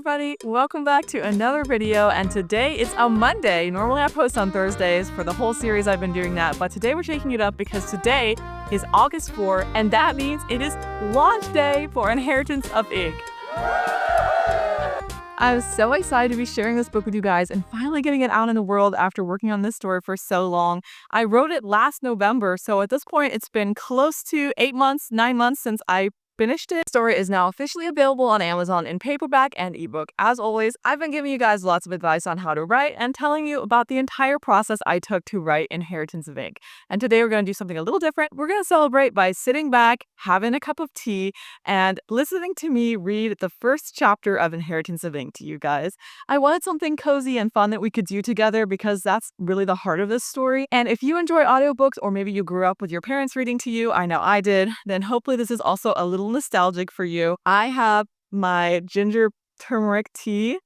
everybody, welcome back to another video, and today is a Monday. Normally I post on Thursdays. For the whole series I've been doing that, but today we're shaking it up because today is August 4, and that means it is launch day for Inheritance of Ink. I'm so excited to be sharing this book with you guys and finally getting it out in the world after working on this story for so long. I wrote it last November, so at this point it's been close to 9 months since I finished it. The story is now officially available on Amazon in paperback and ebook. As always, I've been giving you guys lots of advice on how to write and telling you about the entire process I took to write Inheritance of Ink. And today we're going to do something a little different. We're going to celebrate by sitting back, having a cup of tea, and listening to me read the first chapter of Inheritance of Ink to you guys. I wanted something cozy and fun that we could do together because that's really the heart of this story. And if you enjoy audiobooks, or maybe you grew up with your parents reading to you, I know I did, then hopefully this is also a little nostalgic for you. I have my ginger turmeric tea.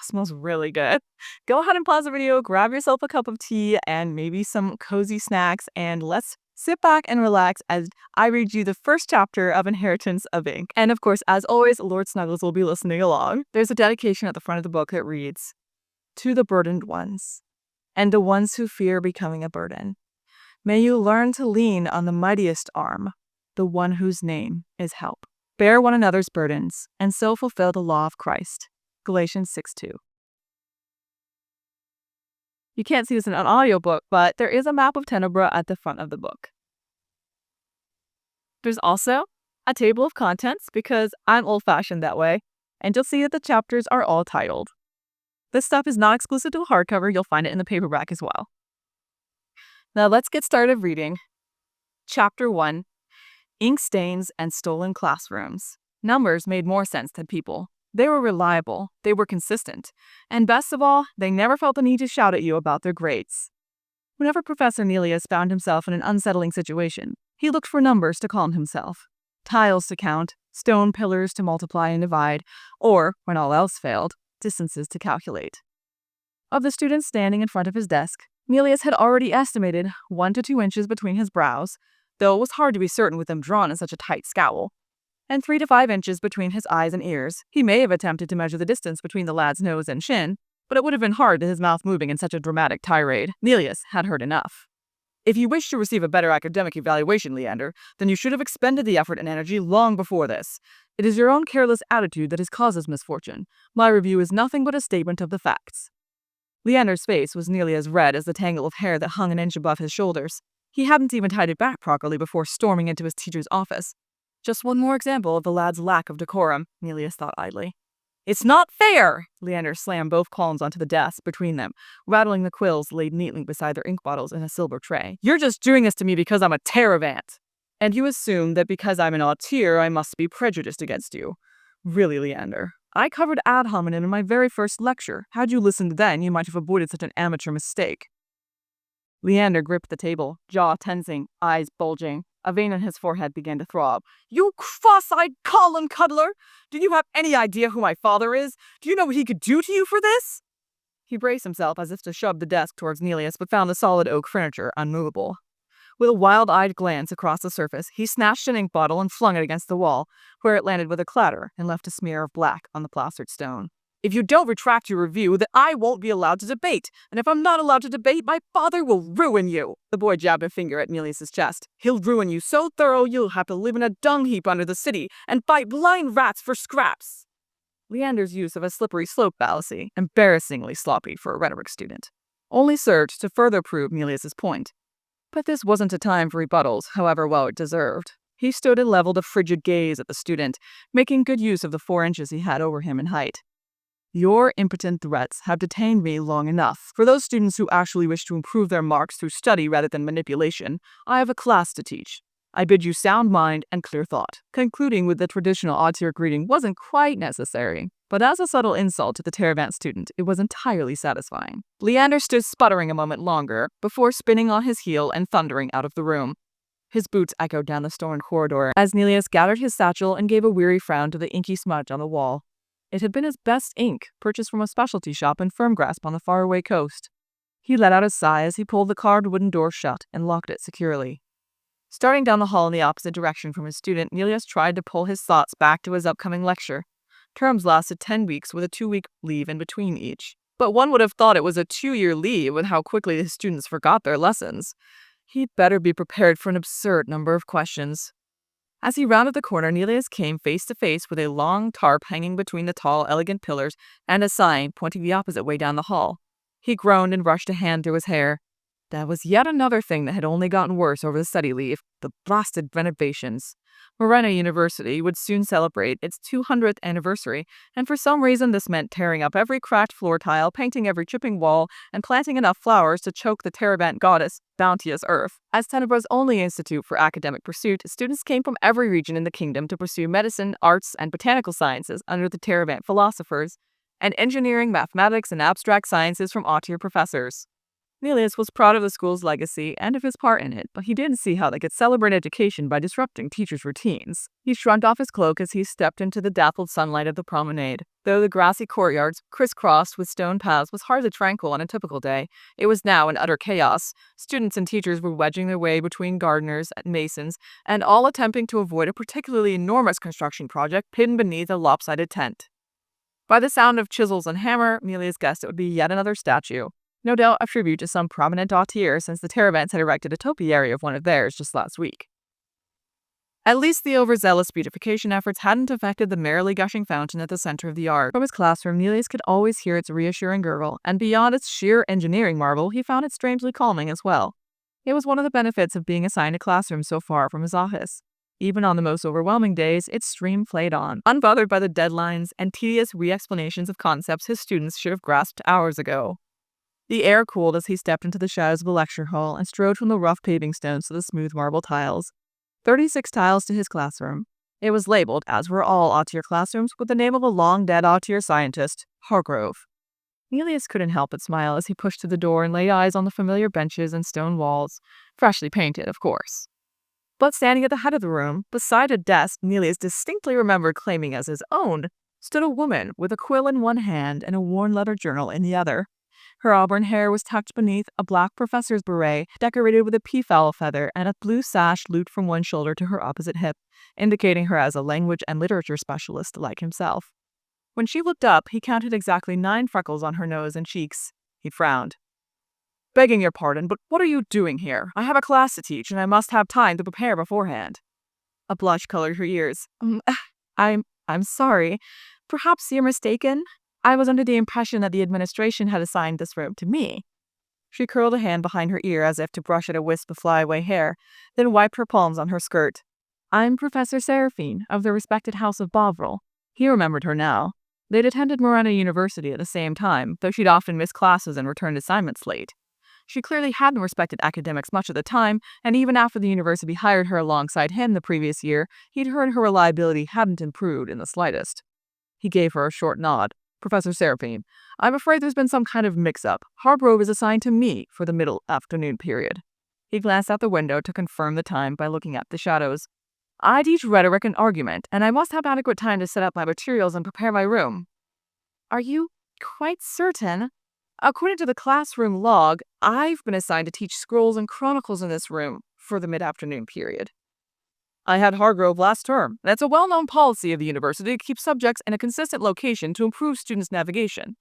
Smells really good. Go ahead and pause the video, grab yourself a cup of tea and maybe some cozy snacks, and let's sit back and relax as I read you the first chapter of Inheritance of Ink. And of course, as always, Lord Snuggles will be listening along. There's a dedication at the front of the book that reads, "To the burdened ones, and the ones who fear becoming a burden. May you learn to lean on the mightiest arm, the one whose name is help. Bear one another's burdens, and so fulfill the law of Christ." Galatians 6:2. You can't see this in an audiobook, but there is a map of Tenebra at the front of the book. There's also a table of contents because I'm old-fashioned that way, and you'll see that the chapters are all titled. This stuff is not exclusive to a hardcover. You'll find it in the paperback as well. Now let's get started reading. Chapter 1. Ink stains and stolen classrooms. Numbers made more sense than people. They were reliable, they were consistent, and best of all, they never felt the need to shout at you about their grades. Whenever Professor Nelius found himself in an unsettling situation, he looked for numbers to calm himself. Tiles to count, stone pillars to multiply and divide, or, when all else failed, distances to calculate. Of the students standing in front of his desk, Nelius had already estimated 1 to 2 inches between his brows, though it was hard to be certain with them drawn in such a tight scowl, and 3 to 5 inches between his eyes and ears. He may have attempted to measure the distance between the lad's nose and chin, but it would have been hard with his mouth moving in such a dramatic tirade. Nelius had heard enough. "If you wish to receive a better academic evaluation, Leander, then you should have expended the effort and energy long before this. It is your own careless attitude that has caused this misfortune. My review is nothing but a statement of the facts." Leander's face was nearly as red as the tangle of hair that hung an inch above his shoulders. He hadn't even tied it back properly before storming into his teacher's office. Just one more example of the lad's lack of decorum, Nelius thought idly. "It's not fair!" Leander slammed both palms onto the desk between them, rattling the quills laid neatly beside their ink bottles in a silver tray. "You're just doing this to me because I'm a Terravant. And you assume that because I'm an auteur, I must be prejudiced against you. Really, Leander, I covered ad hominem in my very first lecture. Had you listened then, you might have avoided such an amateur mistake." Leander gripped the table, jaw tensing, eyes bulging. A vein on his forehead began to throb. "You cross-eyed column cuddler! Do you have any idea who my father is? Do you know what he could do to you for this?" He braced himself as if to shove the desk towards Nelius, but found the solid oak furniture unmovable. With a wild-eyed glance across the surface, he snatched an ink bottle and flung it against the wall, where it landed with a clatter and left a smear of black on the plastered stone. "If you don't retract your review, then I won't be allowed to debate. And if I'm not allowed to debate, my father will ruin you." The boy jabbed a finger at Nelius's chest. "He'll ruin you so thorough you'll have to live in a dung heap under the city and fight blind rats for scraps." Leander's use of a slippery slope fallacy, embarrassingly sloppy for a rhetoric student, only served to further prove Nelius's point. But this wasn't a time for rebuttals, however well it deserved. He stood and leveled a frigid gaze at the student, making good use of the 4 inches he had over him in height. "Your impotent threats have detained me long enough. For those students who actually wish to improve their marks through study rather than manipulation, I have a class to teach. I bid you sound mind and clear thought." Concluding with the traditional auteur greeting wasn't quite necessary, but as a subtle insult to the Terravant student, it was entirely satisfying. Leander stood sputtering a moment longer before spinning on his heel and thundering out of the room. His boots echoed down the stone corridor as Nelius gathered his satchel and gave a weary frown to the inky smudge on the wall. It had been his best ink, purchased from a specialty shop in Firmgrasp on the faraway coast. He let out a sigh as he pulled the carved wooden door shut and locked it securely. Starting down the hall in the opposite direction from his student, Nelius tried to pull his thoughts back to his upcoming lecture. Terms lasted 10 weeks with a 2-week leave in between each. But one would have thought it was a 2-year leave with how quickly his students forgot their lessons. He'd better be prepared for an absurd number of questions. As he rounded the corner, Nelius came face to face with a long tarp hanging between the tall, elegant pillars and a sign pointing the opposite way down the hall. He groaned and brushed a hand through his hair. That was yet another thing that had only gotten worse over the study leave, the blasted renovations. Morena University would soon celebrate its 200th anniversary, and for some reason this meant tearing up every cracked floor tile, painting every chipping wall, and planting enough flowers to choke the Terabant goddess, bounteous earth. As Tenebra's only institute for academic pursuit, students came from every region in the kingdom to pursue medicine, arts, and botanical sciences under the Terabant philosophers, and engineering, mathematics, and abstract sciences from Autier professors. Nelius was proud of the school's legacy and of his part in it, but he didn't see how they could celebrate education by disrupting teachers' routines. He shrugged off his cloak as he stepped into the dappled sunlight of the promenade. Though the grassy courtyards, crisscrossed with stone paths, was hardly tranquil on a typical day, it was now in utter chaos. Students and teachers were wedging their way between gardeners and masons, and all attempting to avoid a particularly enormous construction project hidden beneath a lopsided tent. By the sound of chisels and hammer, Nelius guessed it would be yet another statue. No doubt a tribute to some prominent Autier, since the Terabants had erected a topiary of one of theirs just last week. At least the overzealous beautification efforts hadn't affected the merrily gushing fountain at the center of the yard. From his classroom, Nelius could always hear its reassuring gurgle, and beyond its sheer engineering marvel, he found it strangely calming as well. It was one of the benefits of being assigned a classroom so far from his office. Even on the most overwhelming days, its stream played on, unbothered by the deadlines and tedious re-explanations of concepts his students should have grasped hours ago. The air cooled as he stepped into the shadows of the lecture hall and strode from the rough paving stones to the smooth marble tiles. 36 tiles to his classroom. It was labeled, as were all Autier classrooms, with the name of a long-dead Autier scientist, Hargrove. Nelius couldn't help but smile as he pushed through the door and laid eyes on the familiar benches and stone walls, freshly painted, of course. But standing at the head of the room, beside a desk Nelius distinctly remembered claiming as his own, stood a woman with a quill in one hand and a worn leather journal in the other. Her auburn hair was tucked beneath a black professor's beret decorated with a peafowl feather, and a blue sash looped from one shoulder to her opposite hip, indicating her as a language and literature specialist like himself. When she looked up, he counted exactly 9 freckles on her nose and cheeks. He frowned. "Begging your pardon, but what are you doing here? I have a class to teach, and I must have time to prepare beforehand." A blush colored her ears. I'm sorry. Perhaps you're mistaken? I was under the impression that the administration had assigned this room to me." She curled a hand behind her ear as if to brush at a wisp of flyaway hair, then wiped her palms on her skirt. "I'm Professor Seraphine, of the respected House of Bovril." He remembered her now. They'd attended Morena University at the same time, though she'd often missed classes and returned assignments late. She clearly hadn't respected academics much of the time, and even after the university hired her alongside him the previous year, he'd heard her reliability hadn't improved in the slightest. He gave her a short nod. "Professor Seraphine, I'm afraid there's been some kind of mix-up. Hargrove is assigned to me for the middle afternoon period." He glanced out the window to confirm the time by looking at the shadows. "I teach rhetoric and argument, and I must have adequate time to set up my materials and prepare my room." "Are you quite certain?" "According to the classroom log, I've been assigned to teach scrolls and chronicles in this room for the mid-afternoon period. I had Hargrove last term, and it's a well-known policy of the university to keep subjects in a consistent location to improve students' navigation."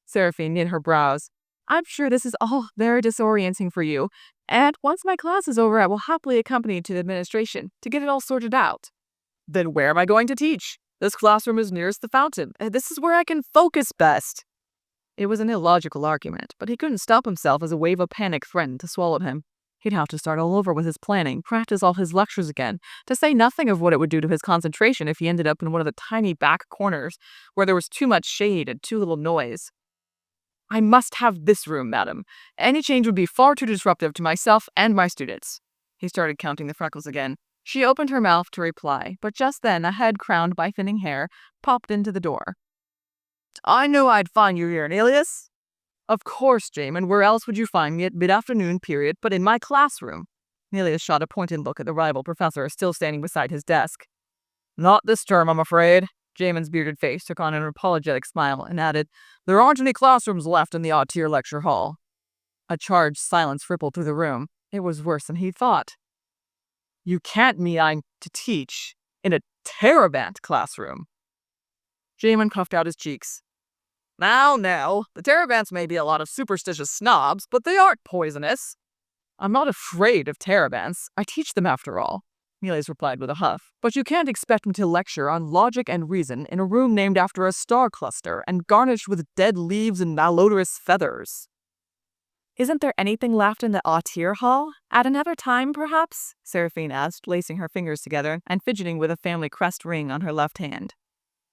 Seraphine knit her brows. "I'm sure this is all very disorienting for you, and once my class is over, I will happily accompany you to the administration to get it all sorted out." "Then where am I going to teach? This classroom is nearest the fountain, and this is where I can focus best." It was an illogical argument, but he couldn't stop himself as a wave of panic threatened to swallow him. He'd have to start all over with his planning, practice all his lectures again, to say nothing of what it would do to his concentration if he ended up in one of the tiny back corners where there was too much shade and too little noise. "I must have this room, madam. Any change would be far too disruptive to myself and my students." He started counting the freckles again. She opened her mouth to reply, but just then a head crowned by thinning hair popped into the door. "I knew I'd find you here, Nelius." "Of course, Jamin. Where else would you find me at mid-afternoon period but in my classroom?" Nelius shot a pointed look at the rival professor still standing beside his desk. "Not this term, I'm afraid." Jamin's bearded face took on an apologetic smile and added, "There aren't any classrooms left in the Autier lecture hall." A charged silence rippled through the room. It was worse than he thought. "You can't mean I'm to teach in a Terabant classroom?" Jamin puffed out his cheeks. Now, the Terravants may be a lot of superstitious snobs, but they aren't poisonous. I'm not afraid of Terravants. I teach them after all, Nelius replied with a huff. But you can't expect me to lecture on logic and reason in a room named after a star cluster and garnished with dead leaves and malodorous feathers. Isn't there anything left in the Autir Hall? At another time, perhaps? Seraphine asked, lacing her fingers together and fidgeting with a family crest ring on her left hand.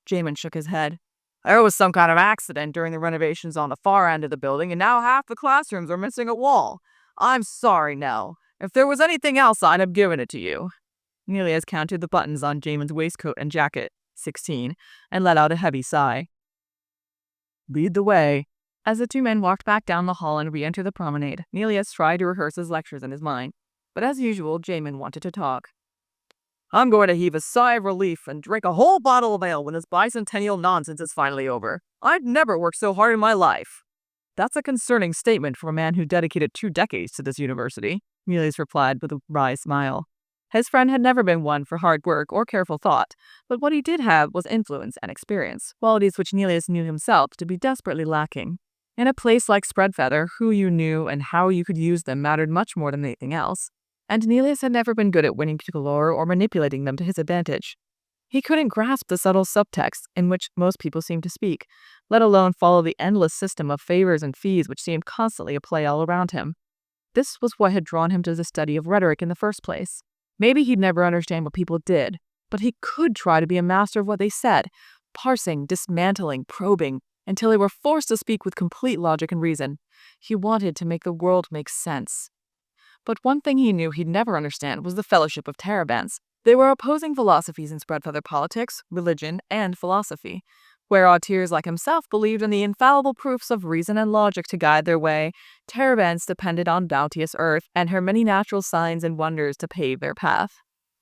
Jamin shook his head. There was some kind of accident during the renovations on the far end of the building, and now half the classrooms are missing a wall. I'm sorry, Nell. If there was anything else, I'd have given it to you. Nelius counted the buttons on Jamin's waistcoat and jacket, 16, and let out a heavy sigh. Lead the way. As the two men walked back down the hall and re-entered the promenade, Nelius tried to rehearse his lectures in his mind. But as usual, Jamin wanted to talk. I'm going to heave a sigh of relief and drink a whole bottle of ale when this bicentennial nonsense is finally over. I've never worked so hard in my life. That's a concerning statement from a man who dedicated 2 decades to this university, Nelius replied with a wry smile. His friend had never been one for hard work or careful thought, but what he did have was influence and experience, qualities which Nelius knew himself to be desperately lacking. In a place like Spreadfeather, who you knew and how you could use them mattered much more than anything else, and Nelius had never been good at winning to galore or manipulating them to his advantage. He couldn't grasp the subtle subtext in which most people seemed to speak, let alone follow the endless system of favors and fees which seemed constantly at play all around him. This was what had drawn him to the study of rhetoric in the first place. Maybe he'd never understand what people did, but he could try to be a master of what they said, parsing, dismantling, probing, until they were forced to speak with complete logic and reason. He wanted to make the world make sense. But one thing he knew he'd never understand was the fellowship of Terravants. They were opposing philosophies in Spreadfeather politics, religion, and philosophy. Where Autirs like himself believed in the infallible proofs of reason and logic to guide their way, Terravants depended on bounteous earth and her many natural signs and wonders to pave their path.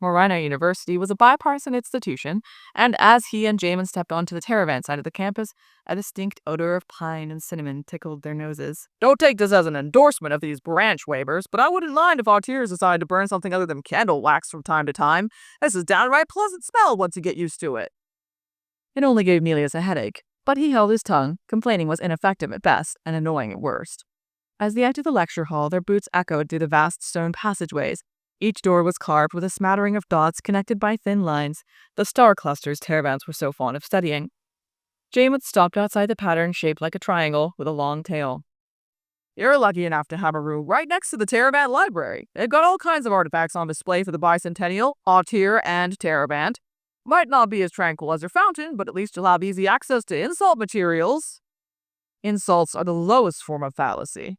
Morina University was a bipartisan institution, and as he and Jamin stepped onto the Terravant side of the campus, a distinct odor of pine and cinnamon tickled their noses. Don't take this as an endorsement of these branch waivers, but I wouldn't mind if Autirs decided to burn something other than candle wax from time to time. This is downright pleasant smell once you get used to it. It only gave Nelius a headache, but he held his tongue. Complaining was ineffective at best and annoying at worst. As they entered the lecture hall, their boots echoed through the vast stone passageways. Each door was carved with a smattering of dots connected by thin lines, the star clusters Terravants were so fond of studying. Jamin stopped outside the pattern shaped like a triangle with a long tail. You're lucky enough to have a room right next to the Terravant library. They've got all kinds of artifacts on display for the bicentennial, Autir, and Terravant. Might not be as tranquil as your fountain, but at least you'll have easy access to insult materials. Insults are the lowest form of fallacy.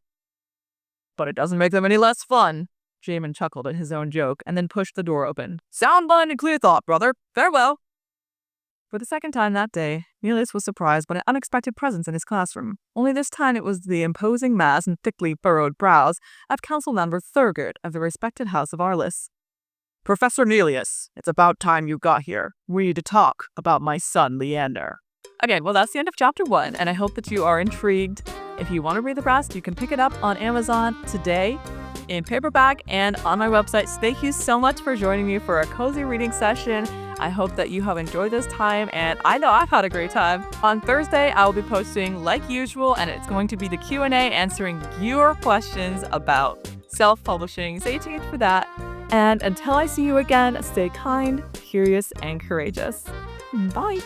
But it doesn't make them any less fun. Jamin chuckled at his own joke and then pushed the door open. Sound mind and clear thought, brother. Farewell. For the second time that day, Nelius was surprised by an unexpected presence in his classroom. Only this time it was the imposing mass and thickly furrowed brows of Council Member Thurgert of the respected House of Arliss. Professor Nelius, it's about time you got here. We need to talk about my son, Leander. Okay, well that's the end of chapter 1, and I hope that you are intrigued. If you want to read the rest, you can pick it up on Amazon today, in paperback, and on my website. So thank you so much for joining me for a cozy reading session. I hope that you have enjoyed this time, and I know I've had a great time. On Thursday, I will be posting like usual, and it's going to be the Q&A answering your questions about self-publishing. Stay tuned for that. And until I see you again, stay kind, curious, and courageous. Bye!